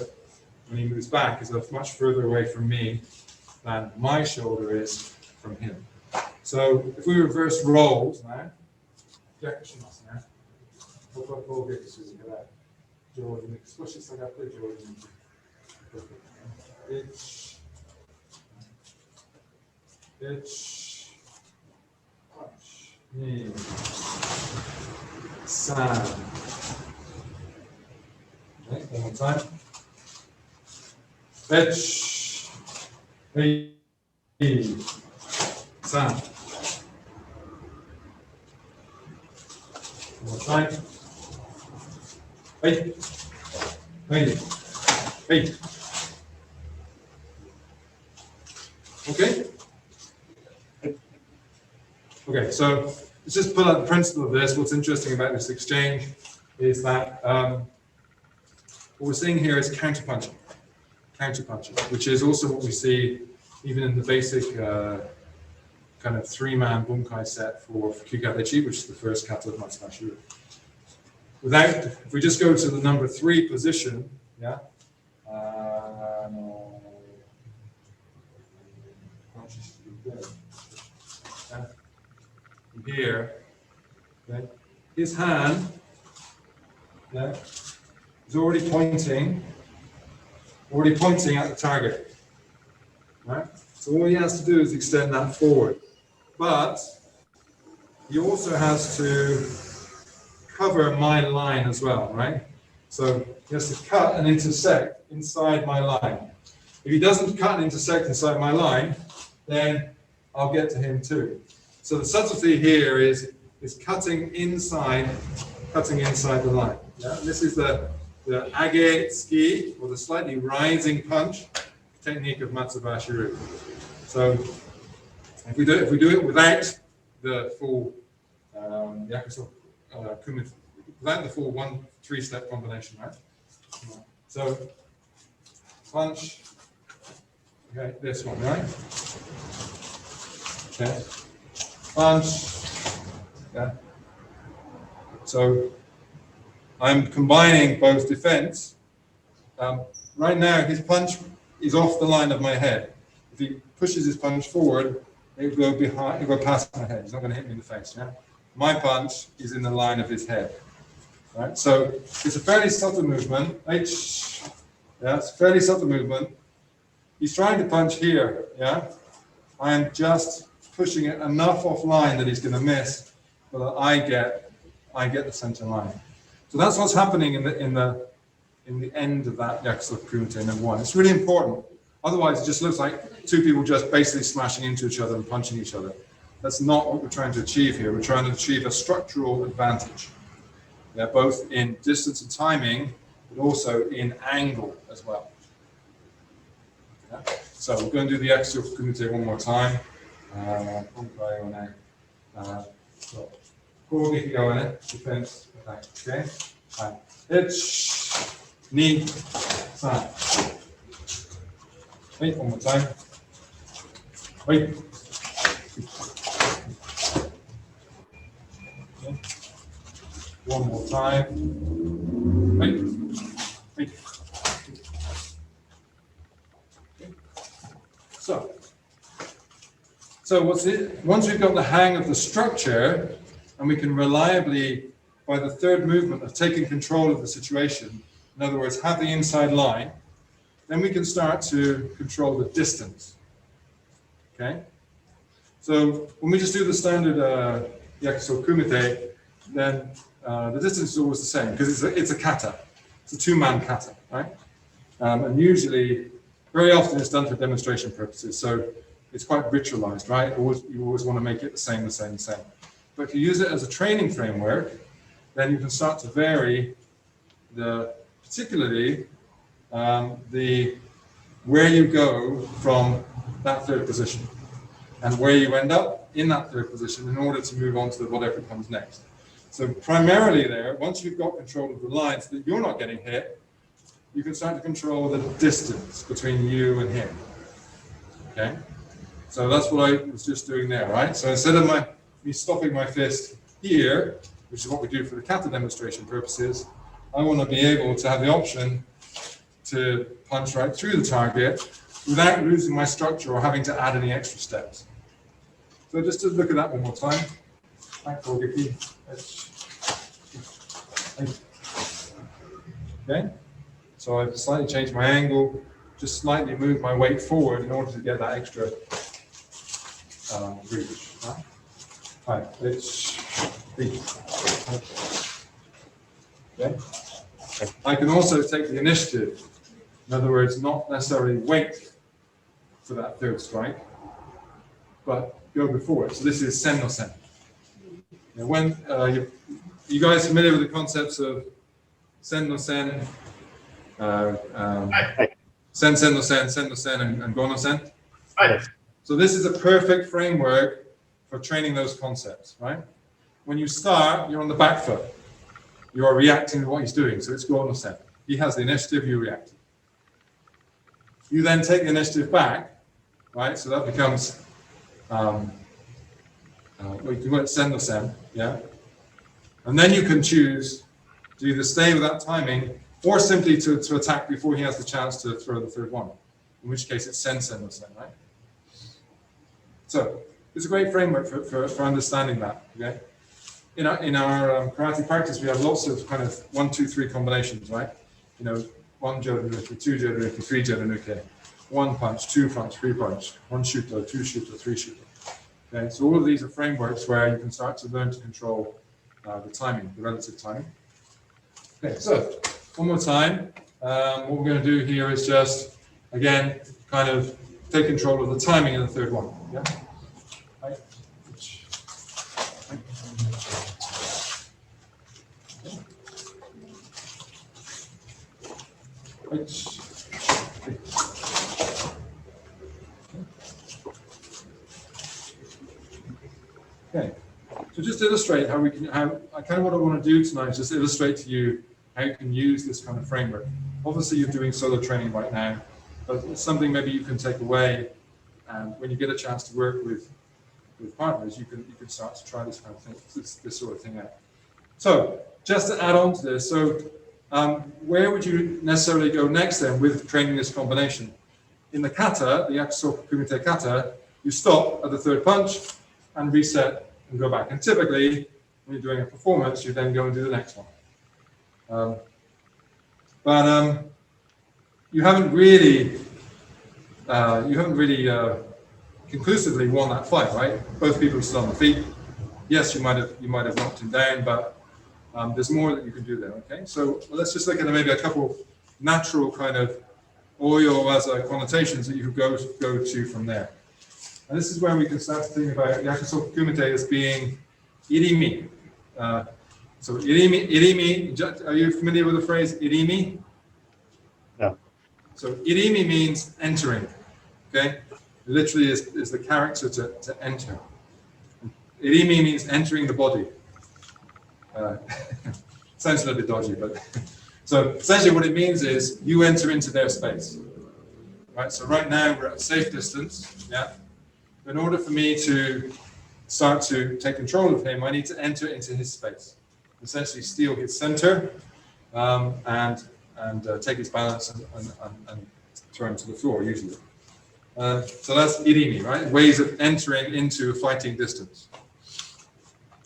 when he moves back, is much further away from me than my shoulder is from him. So if we reverse roles now, Itch. Punch. Knee. San. Okay, one more time. Itch. Hey. San. One more time. Hey. Hey. Hey. Okay? Okay, so let's just pull out the principle of this. What's interesting about this exchange is that what we're seeing here is counterpunching, which is also what we see even in the basic kind of three-man bunkai set for Kyugarechi, which is the first kata of Matsubayashiryu. If we just go to the number 3 position, yeah, here, okay, his hand, yeah, is already pointing at the target, right? So all he has to do is extend that forward, but he also has to cover my line as well, right? So he has to cut and intersect inside my line. If he doesn't cut and intersect inside my line, then I'll get to him too. So the subtlety here is cutting inside the line. Yeah? This is the age tsuki, or the slightly rising punch technique of Matsubayashiryu. So if we do it without the full Yakusoku Kumite, without the full 1-3-step combination, right? So punch. Okay, this one, right? Okay. Punch. Yeah. So I'm combining both defense. Right now, his punch is off the line of my head. If he pushes his punch forward, it will go behind. It will go past my head. He's not going to hit me in the face. Yeah. My punch is in the line of his head. Right. So it's a fairly subtle movement. Yeah, it's a fairly subtle movement. He's trying to punch here. Yeah. I am just pushing it enough offline that he's going to miss, but that I get the center line. So that's what's happening in the end of that Yakusoku Kumite number 1. It's really important. Otherwise, it just looks like two people just basically smashing into each other and punching each other. That's not what we're trying to achieve here. We're trying to achieve a structural advantage. Yeah, both in distance and timing, but also in angle as well. Yeah. So we're going to do the Yakusoku Kumite one more time. So, defense, attack. Okay. Itch, knee, side. Wait, one more time. Wait. Okay. One more time. Wait. Wait. Okay. So what's it? Once we've got the hang of the structure, and we can reliably, by the third movement, of taking control of the situation, in other words, have the inside line, then we can start to control the distance. Okay? So when we just do the standard Yakusoku Kumite, then the distance is always the same, because it's a kata. It's a two-man kata, right? And usually, very often it's done for demonstration purposes, so it's quite ritualized, right? You always want to make it the same. But if you use it as a training framework, then you can start to vary particularly where you go from that third position and where you end up in that third position in order to move on to whatever comes next. So primarily there, once you've got control of the lines that you're not getting hit, you can start to control the distance between you and him. Okay? So that's what I was just doing there, right? So instead of me stopping my fist here, which is what we do for the kata demonstration purposes, I want to be able to have the option to punch right through the target without losing my structure or having to add any extra steps. So just to look at that one more time. Okay, so I've slightly changed my angle, just slightly moved my weight forward in order to get that extra reach. Right? Right, it's beat. Okay. I can also take the initiative. In other words, not necessarily wait for that third strike, but go before it. So this is sen no sen. Now when you guys familiar with the concepts of sen no sen, sen no sen, and go no sen? So this is a perfect framework for training those concepts, right? When you start, you're on the back foot. You are reacting to what he's doing, so it's go no sen. He has the initiative, you react. You then take the initiative back, right? So that becomes, well, you can go sen no sen, yeah? And then you can choose to either stay with that timing or simply to attack before he has the chance to throw the third one, in which case it's sen no sen, right? So it's a great framework for understanding that, okay? In our karate practice, we have lots of kind of 1, 2, 3 combinations, right? You know, 1 jodonuki, 2 jodonuki, 3 jodonuki, 1 punch, 2 punch, 3 punch, 1 shuto, 2 shuto, 3 shuto. Okay, so all of these are frameworks where you can start to learn to control the timing, the relative timing. Okay, so one more time. What we're going to do here is just, again, kind of take control of the timing in the third one. Yeah. Right. Okay, so just to illustrate how we can, what I want to do tonight is just illustrate to you how you can use this kind of framework. Obviously, you're doing solo training right now, but it's something maybe you can take away, and when you get a chance to work with partners, you can start to try this kind of thing, this sort of thing out. So, just to add on to this, so where would you necessarily go next then with training this combination? In the kata, the Yakusoku Kumite kata, you stop at the third punch and reset and go back. And typically, when you're doing a performance, you then go and do the next one. But you haven't really conclusively won that fight, right? Both people are still on the feet. Yes, you might have knocked him down, but there's more that you can do there. Okay, so let's just look at maybe a couple natural kind of oyo as connotations that you could go to from there. And this is where we can start to think about Yakusoku Kumite as being irimi. So irimi, are you familiar with the phrase irimi? No. So irimi means entering, okay? It literally is the character to enter. Irimi means entering the body. Sounds a little bit dodgy, but so essentially what it means is you enter into their space. Right, so right now we're at a safe distance, yeah? In order for me to start to take control of him, I need to enter into his space. Essentially steal his center and take his balance and throw him to the floor, usually. So that's irimi, right? Ways of entering into a fighting distance.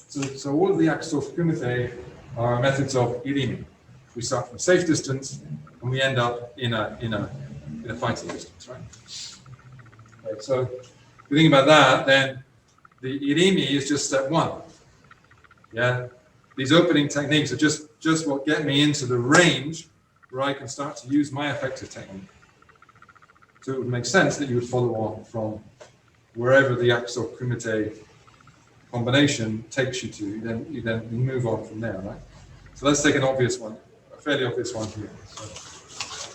So all of the Yakusoku Kumite are methods of irimi. We start from a safe distance and we end up in a fighting distance, right? Okay, so if you think about that, then the irimi is just step one. Yeah, these opening techniques are just what get me into the range where I can start to use my effective technique. So it would make sense that you would follow on from wherever the Yakusoku Kumite combination takes you to. You then move on from there, right? So let's take an obvious one, a fairly obvious one here.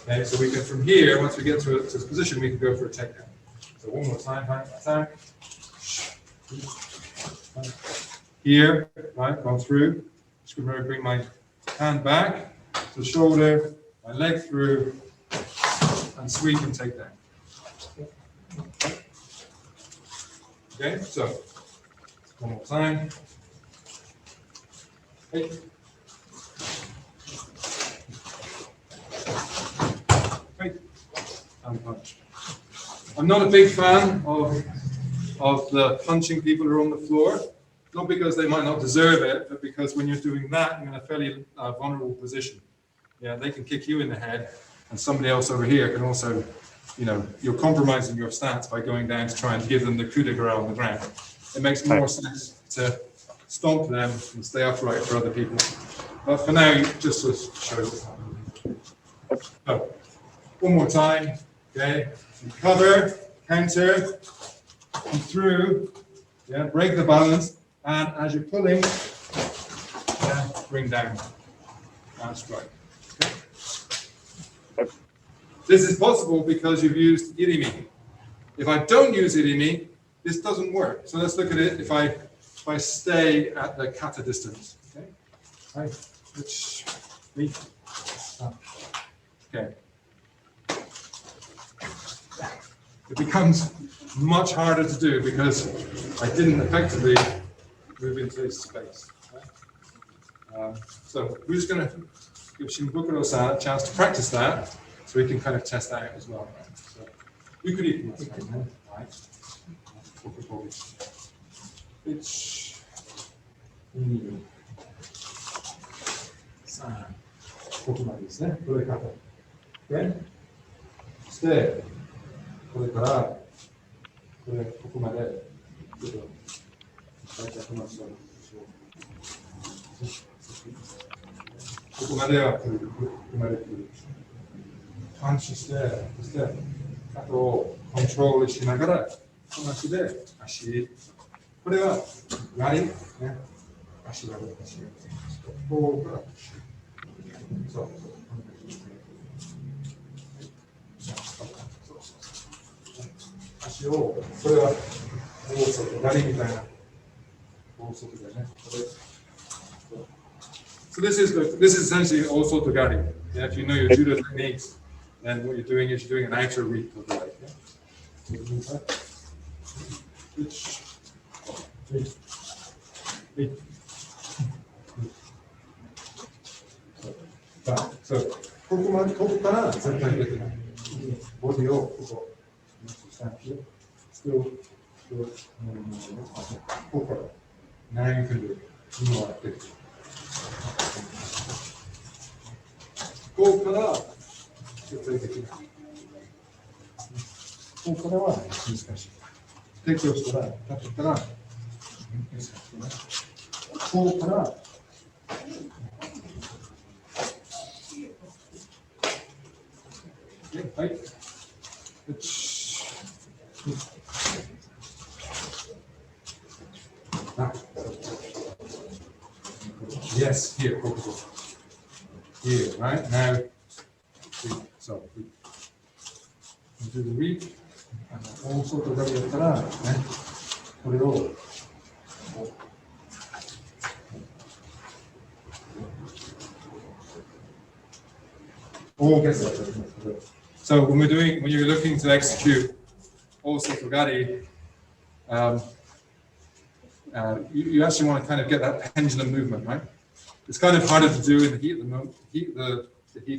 Okay, so we can from here, once we get to this position, we can go for a takedown. So one more time, attack. Here, right, gone through. Just going to bring my hand back to the shoulder, my leg through, and sweep and take down. Okay, so one more time. Okay. Okay. And punch. I'm not a big fan of the punching people who are on the floor. Not because they might not deserve it, but because when you're doing that, you're in a fairly vulnerable position. Yeah, they can kick you in the head, and somebody else over here can also you're compromising your stance by going down to try and give them the coup de grace on the ground. It makes more sense to stomp them and stay upright for other people. But for now, just to show what's happening. So, one more time, okay? You cover, counter, and through, yeah, break the balance, and as you're pulling, bring down and strike. Okay? This is possible because you've used irimi. If I don't use irimi, this doesn't work. So let's look at it if I stay at the kata distance. Okay. Right. Which okay. It becomes much harder to do because I didn't effectively move into this space. Right? So we're just going to give Shinbukuro-san a chance to practice that, so we can kind of test that out as well. Right? So you could even right? It's okay? Stay. これから、ここまで、ちょっと、大体この下にしよう。ここまでは来る、ここまで来る。パンチして、そして、あと、コントロールしながら、この足で、足。これは、ライン、ね。足が、足が。こうから、そう。足を、これは大外、ガリみたいな大外だね。So this is essentially also to gari. Yeah, if you know your judo techniques, then what you're doing is you're doing an outer reap of the leg. Yeah? So, ここから絶対出てない。ボディをここ。Still, now you can do it. More activity. Go for that. Go for that one. Take your stride. Touch it down. Go for that. Okay, right. Yes, here, here, right? Now, so we do the reap, and also to the other, put it all. So when you're looking to execute also Togari, you actually want to kind of get that pendulum movement, right? It's kind of harder to do in the heat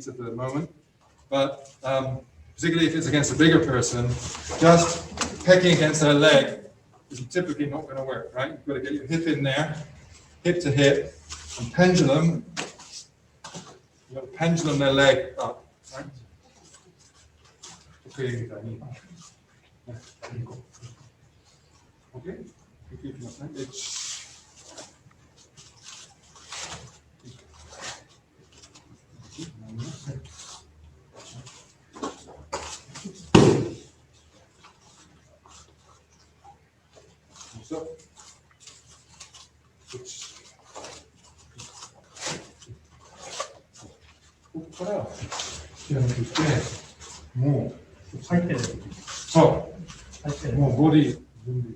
of the moment, but particularly if it's against a bigger person, just pecking against their leg is typically not going to work, right? You've got to get your hip in there, hip to hip, and pendulum. You've got to pendulum their leg up, right? Okay. So,ここから引き上げていって、もう入ってる。そう。入ってる。もうボディ準備。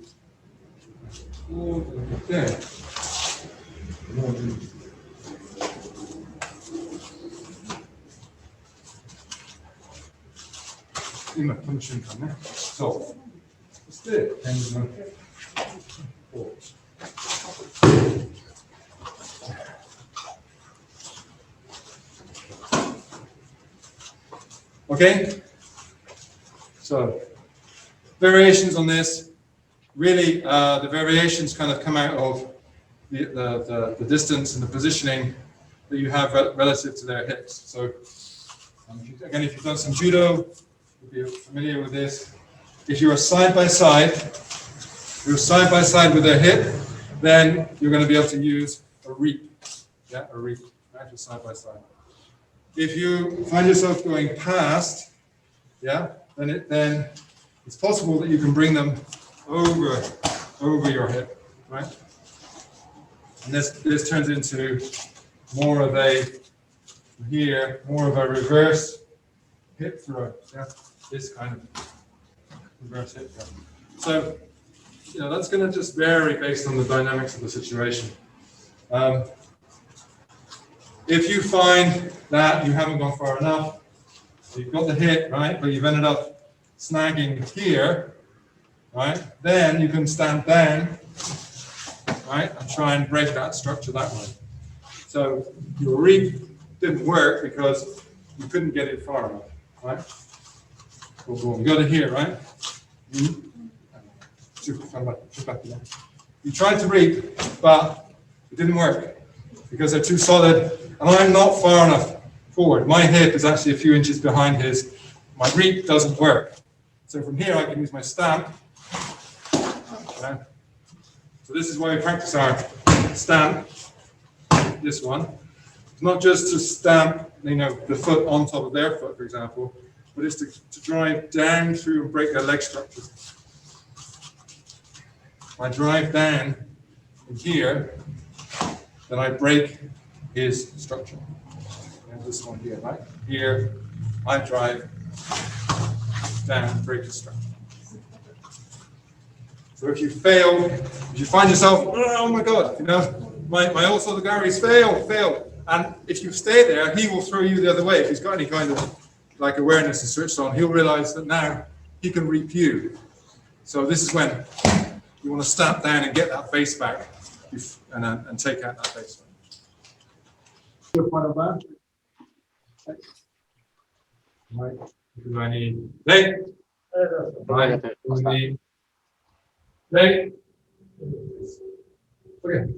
こうやって、もう準備。今この瞬間ね。そう。そしてペンギンのこう。Okay, so variations on this. Really, the variations kind of come out of the distance and the positioning that you have relative to their hips. So again, if you've done some judo, if you're familiar with this, if you are side by side with a hip, then you're going to be able to use a reap. Yeah, a reap. Right, just side by side. If you find yourself going past, yeah, then it's possible that you can bring them over your hip, right? And this turns into more of a reverse hip throw. Yeah, this kind of reverse hip throw. So, that's going to just vary based on the dynamics of the situation. If you find that you haven't gone far enough, so you've got the hit, right, but you've ended up snagging here, right, then you can stand down, right, and try and break that structure that way. So your reap didn't work because you couldn't get it far enough, right? Boom, boom. You got it here, right? You tried to reap, but it didn't work because they're too solid, and I'm not far enough forward. My hip is actually a few inches behind his. My reap doesn't work. So from here, I can use my stamp. Okay. So this is why we practice our stamp. This one. It's not just to stamp, the foot on top of their foot, for example, but it's to drive down through and break their leg structure. If I drive down in here, then I break his structure. And this one here, right? Here, I drive down, break his structure. So if you fail, if you find yourself, oh my God, my also the Gary's failed. And if you stay there, he will throw you the other way. If he's got any kind of like awareness and switched on, he'll realize that now he can reap you. So this is when you want to stamp down and get that face back and take out that face back. Right. Because I need leg. Right. Leg. Okay.